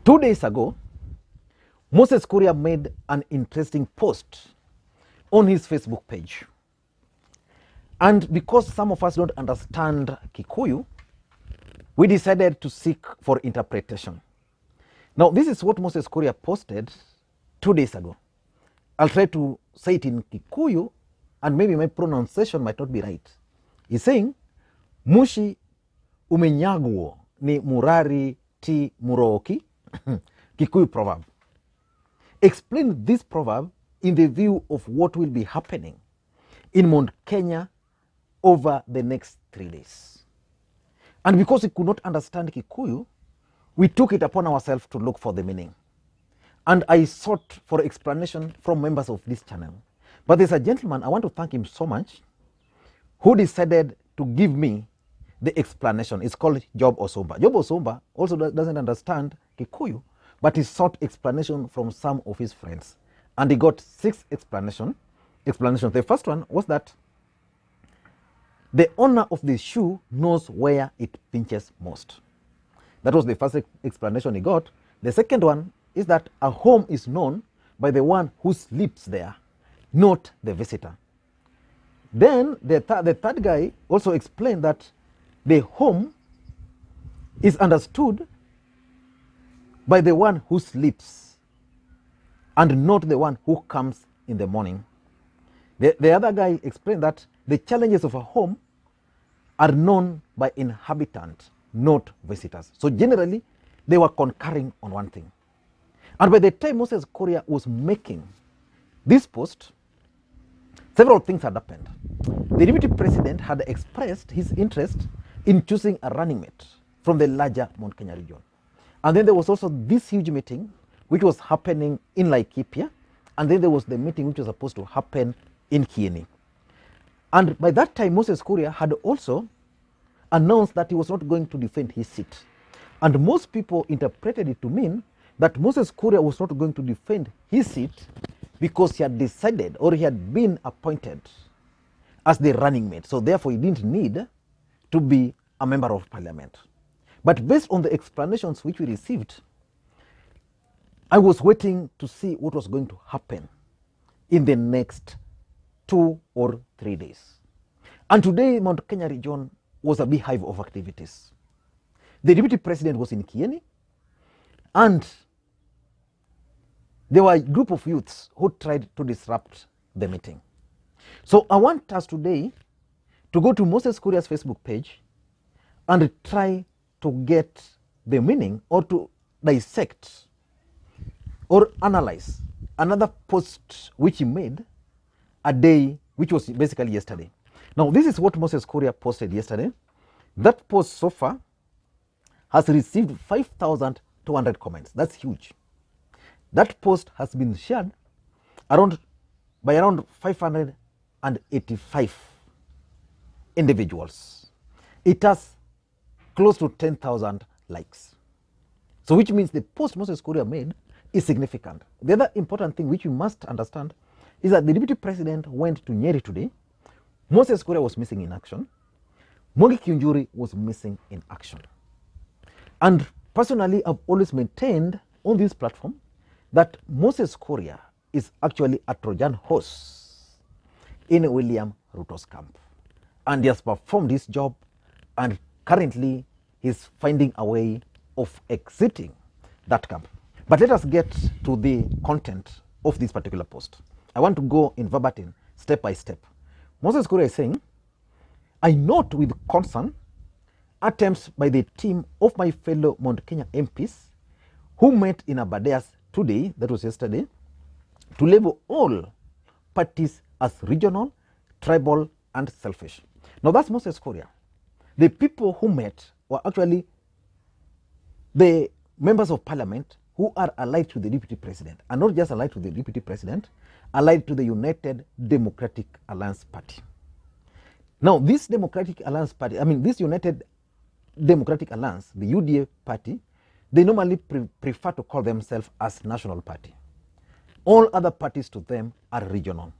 2 days ago, Moses Kuria made an interesting post on his Facebook page. And because some of us don't understand Kikuyu, we decided to seek for interpretation. Now, this is what Moses Kuria posted 2 days ago. I'll try to say it in Kikuyu, and maybe my pronunciation might not be right. He's saying, Mushi umenyagwo ni murari ti muroki, Kikuyu proverb. Explain this proverb in the view of what will be happening in Mount Kenya over the next 3 days. And because we could not understand Kikuyu, we took it upon ourselves to look for the meaning. And I sought for explanation from members of this channel. But there's a gentleman, I want to thank him so much, who decided to give me the explanation. It's called Job Osomba. Job Osomba also doesn't understand Kikuyu, but he sought explanation from some of his friends. And he got 6 explanations. The first one was that the owner of the shoe knows where it pinches most. That was the first explanation he got. The second one is that a home is known by the one who sleeps there, not the visitor. Then the third guy also explained that the home is understood by the one who sleeps and not the one who comes in the morning. The other guy explained that the challenges of a home are known by inhabitants, not visitors. So generally, they were concurring on one thing. And by the time Moses Kuria was making this post, several things had happened. The Deputy President had expressed his interest in choosing a running mate from the larger Mount Kenya region. And then there was also this huge meeting which was happening in Laikipia, and then there was the meeting which was supposed to happen in Kieni. And by that time, Moses Kuria had also announced that he was not going to defend his seat. And most people interpreted it to mean that Moses Kuria was not going to defend his seat because he had decided, or he had been appointed as the running mate. So therefore, he didn't need to be a member of parliament. But based on the explanations which we received, I was waiting to see what was going to happen in the next 2 or 3 days. And today, Mount Kenya region was a beehive of activities. The Deputy President was in Kieni, and there were a group of youths who tried to disrupt the meeting. So I want us today to go to Moses Kuria's Facebook page and try to get the meaning, or to dissect or analyze another post which he made a day, which was basically yesterday. Now, this is what Moses Kuria posted yesterday. That post so far has received 5,200 comments. That's huge. That post has been shared by around 585 individuals. It has close to 10,000 likes. So which means the post Moses Kuria made is significant. The other important thing which you must understand is that the Deputy President went to Nyeri today. Moses Kuria was missing in action. Mwangi Kiunjuri was missing in action. And personally, I've always maintained on this platform that Moses Kuria is actually a Trojan horse in William Ruto's camp. And he has performed his job, and currently he's finding a way of exiting that camp. But let us get to the content of this particular post. I want to go in verbatim, step by step. Moses Kuria is saying, I note with concern attempts by the team of my fellow Mount Kenya MPs who met in Abadeas today, that was yesterday, to label all parties as regional, tribal, and selfish. Now that's Moses Kuria. The people who met were actually the members of parliament who are allied to the Deputy President, and not just allied to the Deputy President, allied to the United Democratic Alliance Party. Now, this Democratic Alliance Party, this United Democratic Alliance, the UDA party, they normally prefer to call themselves as national party. All other parties to them are regional.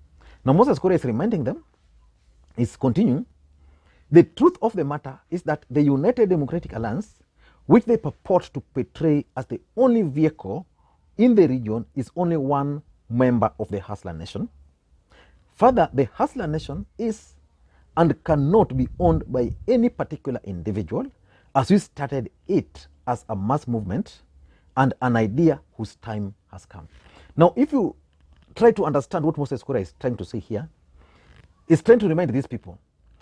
Now, Moses Kuria is reminding them, is continuing, the truth of the matter is that the United Democratic Alliance which they purport to portray as the only vehicle in the region, is only one member of the Hustler Nation. Further, the Hustler Nation is and cannot be owned by any particular individual, as we started it as a mass movement and an idea whose time has come. Now, if you try to understand what Moses Kuria is trying to say here, he's trying to remind these people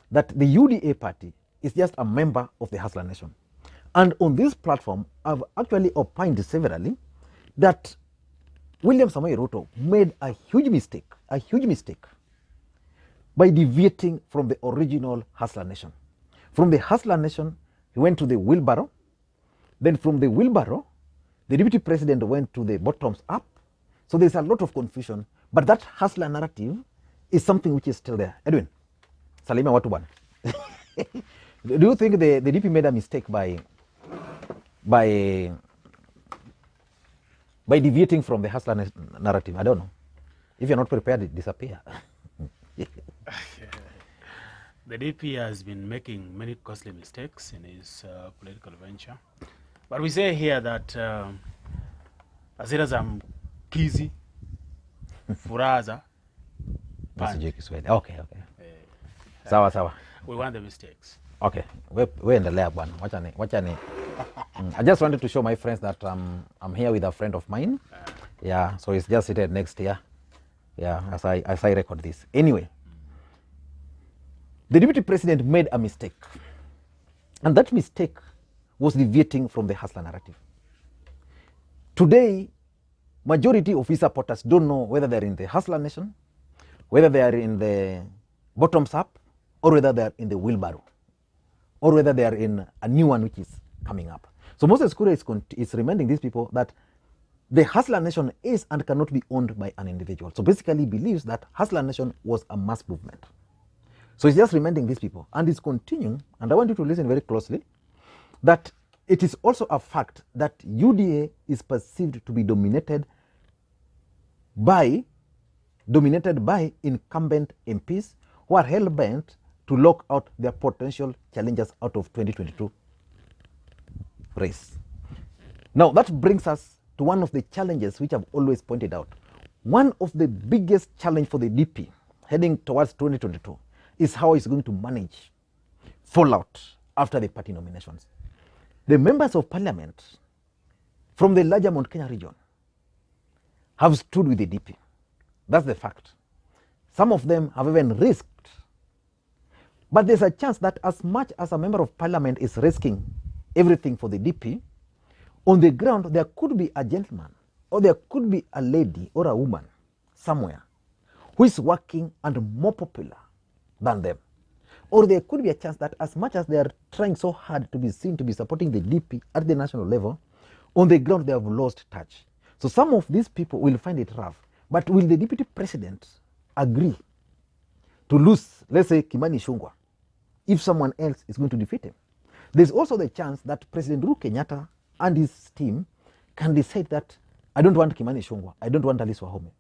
that the UDA party is just a member of the Hustler Nation. And on this platform, I've actually opined severally that William Samoei Ruto made a huge mistake by deviating from the original Hustler Nation. From the Hustler Nation, he went to the wheelbarrow. Then from the wheelbarrow, the Deputy President went to the bottoms up. So there's a lot of confusion. But that Hustler narrative is something which is still there. Edwin, Salima watu bwana. Do you think the DP made a mistake by deviating from the Hustler narrative? I don't know. If you're not prepared, disappear. The DP has been making many costly mistakes in his political venture. But we say here that hasira za mkizi furaza Okay. Sawa. We want the mistakes. Okay. We endelea bwana. Wacha ni. I just wanted to show my friends that I'm here with a friend of mine. Yeah, so he's just seated next here. Yeah, as I record this. Anyway, the Deputy President made a mistake. And that mistake was deviating from the Hustler narrative. Today, majority of his supporters don't know whether they're in the Hustler Nation, whether they are in the bottoms up, or whether they are in the wheelbarrow, or whether they are in a new one which is coming up. So Moses Kuria is reminding these people that the Hustler Nation is and cannot be owned by an individual. So basically he believes that Hustler Nation was a mass movement. So he's just reminding these people, and he's continuing, and I want you to listen very closely, that it is also a fact that UDA is perceived to be dominated by incumbent MPs who are hell-bent to lock out their potential challengers out of 2022 race. Now that brings us to one of the challenges which I've always pointed out. One of the biggest challenge for the DP heading towards 2022 is how it's going to manage fallout after the party nominations. The members of parliament from the larger Mount Kenya region have stood with the DP. That's the fact. Some of them have even risked. But there's a chance that as much as a member of parliament is risking everything for the DP, on the ground there could be a gentleman, or there could be a lady or a woman somewhere who is working and more popular than them. Or there could be a chance that as much as they are trying so hard to be seen to be supporting the DP at the national level, on the ground they have lost touch. So some of these people will find it rough. But will the Deputy President agree to lose, let's say, Kimani Ichung'wah, if someone else is going to defeat him? There's also the chance that President Uhuru Kenyatta and his team can decide that I don't want Kimani Ichung'wah, I don't want Alice Wahome.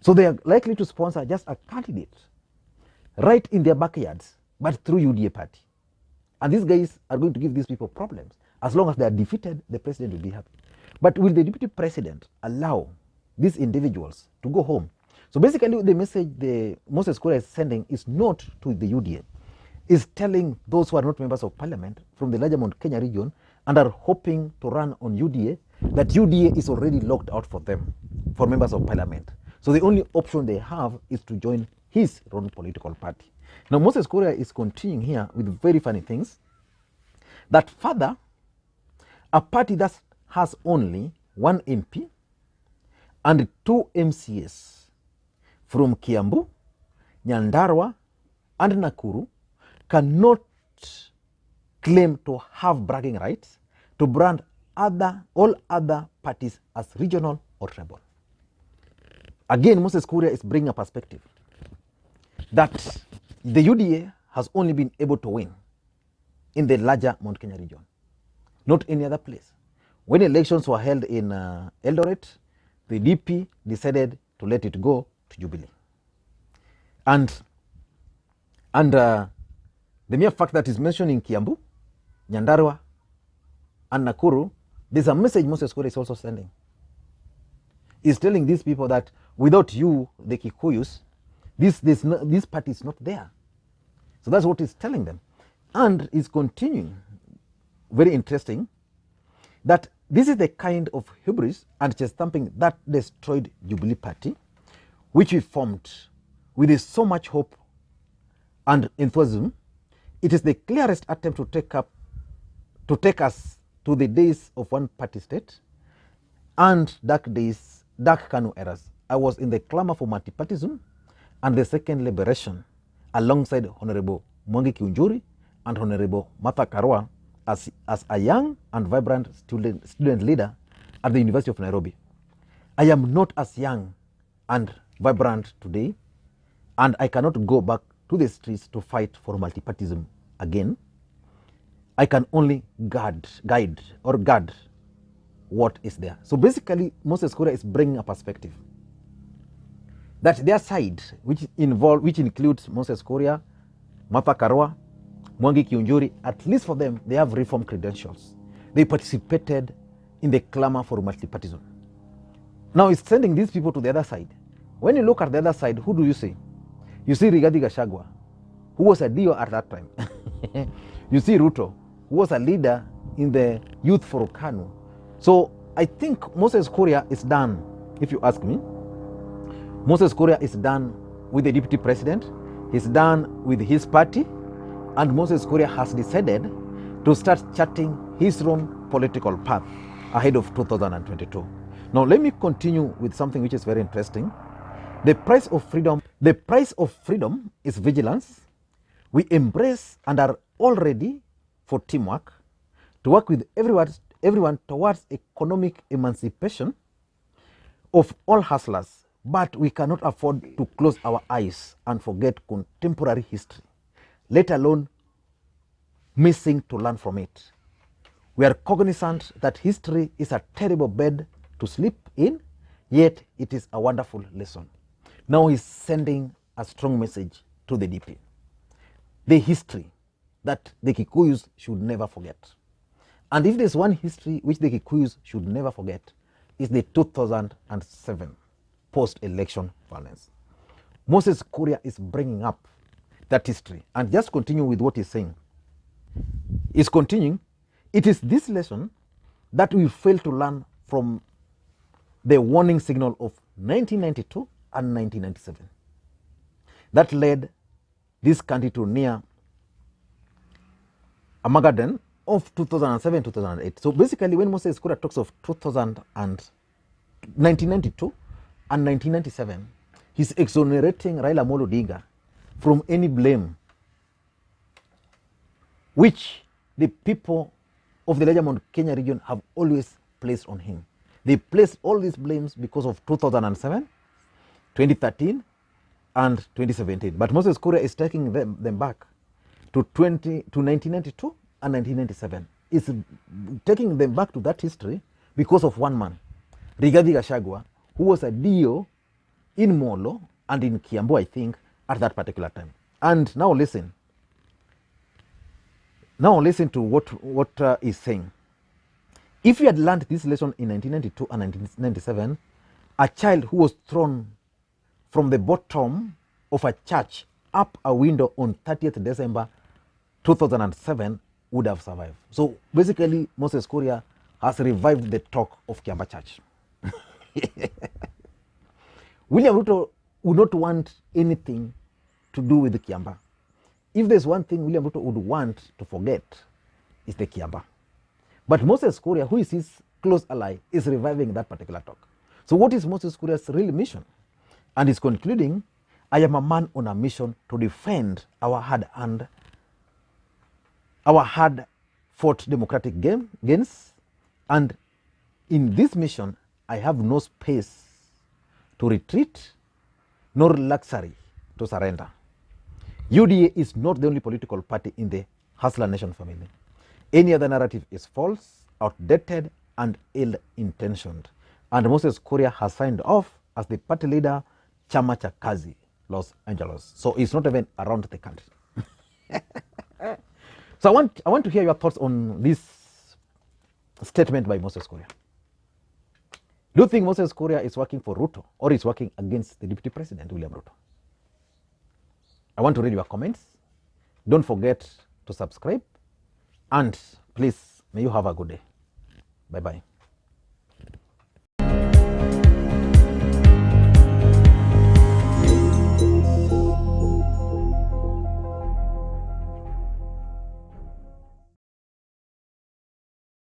So they are likely to sponsor just a candidate right in their backyards, but through UDA party. And these guys are going to give these people problems. As long as they are defeated, the president will be happy. But will the Deputy President allow these individuals to go home? So basically the message the Moses Kuria is sending is not to the UDA. Is telling those who are not members of parliament from the larger Mount Kenya region and are hoping to run on UDA that UDA is already locked out for them, for members of parliament. So the only option they have is to join his own political party. Now Moses Kuria is continuing here with very funny things. That further, a party that has only one MP and 2 MCAs from Kiambu, Nyandarua, and Nakuru cannot claim to have bragging rights to brand all other parties as regional or tribal. Again, Moses Kuria is bringing a perspective that the UDA has only been able to win in the larger Mount Kenya region, not any other place. When elections were held in Eldoret, the DP decided to let it go to Jubilee. And the mere fact that is mentioned in Kiambu, Nyandarua, and Nakuru, there's a message Moses Kuria is also sending. He's telling these people that without you, the Kikuyus, this party is not there. So that's what he's telling them. And he's continuing, very interesting, that this is the kind of hubris and chest thumping that destroyed Jubilee Party, which we formed with so much hope and enthusiasm. It is the clearest attempt to take us to the days of one party state and dark Kanu eras. I was in the clamor for multipartism and the second liberation alongside Honorable Mwangi Kiunjuri and Honorable Martha Karua as a young and vibrant student leader at the University of Nairobi. I am not as young and vibrant today, and I cannot go back to the streets to fight for multipartism again. I can only guard what is there. So basically, Moses Kuria is bringing a perspective that their side, which includes Moses Kuria, Martha Karua, Mwangi Kiunjuri, at least for them, they have reform credentials. They participated in the clamor for multipartism. Now it's sending these people to the other side. When you look at the other side, who do you see? You see Rigathi Gachagua, who was a DO at that time. You see Ruto, who was a leader in the Youth for KANU. So I think Moses Kuria is done, if you ask me. Moses Kuria is done with the Deputy President. He's done with his party. And Moses Kuria has decided to start charting his own political path ahead of 2022. Now let me continue with something which is very interesting. The price of freedom is vigilance. We embrace and are all ready for teamwork, to work with everyone towards economic emancipation of all hustlers. But we cannot afford to close our eyes and forget contemporary history, let alone missing to learn from it. We are cognizant that history is a terrible bed to sleep in, yet it is a wonderful lesson. Now he's sending a strong message to the DP. The history that the Kikuyus should never forget. And if there's one history which the Kikuyus should never forget, is the 2007 post-election violence. Moses Kuria is bringing up that history. And just continue with what he's saying. He's continuing. It is this lesson that we fail to learn from the warning signal of 1992 and 1997 that led this country to near Armageddon of 2007-2008. So basically, when Moses Kuria talks of 1992 and 1997, he's exonerating Raila Odinga from any blame which the people of the larger Mount Kenya region have always placed on him. They placed all these blames because of 2007, 2013, and 2017. But Moses Kuria is taking them back to 1992 and 1997. It's taking them back to that history because of one man, Rigathi Gachagua, who was a DO in Molo and in Kiambaa, I think, at that particular time. And now listen. Now listen to what he's saying. If we had learned this lesson in 1992 and 1997, a child who was thrown from the bottom of a church up a window on 30th December 2007 would have survived. So basically, Moses Kuria has revived the talk of Kiambaa Church. William Ruto would not want anything to do with the Kiambaa. If there's one thing William Ruto would want to forget, is the Kiambaa. But Moses Kuria, who is his close ally, is reviving that particular talk. So what is Moses Kuria's real mission? And he's concluding, I am a man on a mission to defend our hard-fought democratic gains. And in this mission, I have no space to retreat, nor luxury to surrender. UDA is not the only political party in the Hustler Nation family. Any other narrative is false, outdated, and ill-intentioned. And Moses Kuria has signed off as the party leader, Chama cha Kazi, Los Angeles. So it's not even around the country. So I want to hear your thoughts on this statement by Moses Kuria. Do you think Moses Kuria is working for Ruto or is working against the Deputy President William Ruto? I want to read your comments. Don't forget to subscribe, and please, may you have a good day. Bye-bye.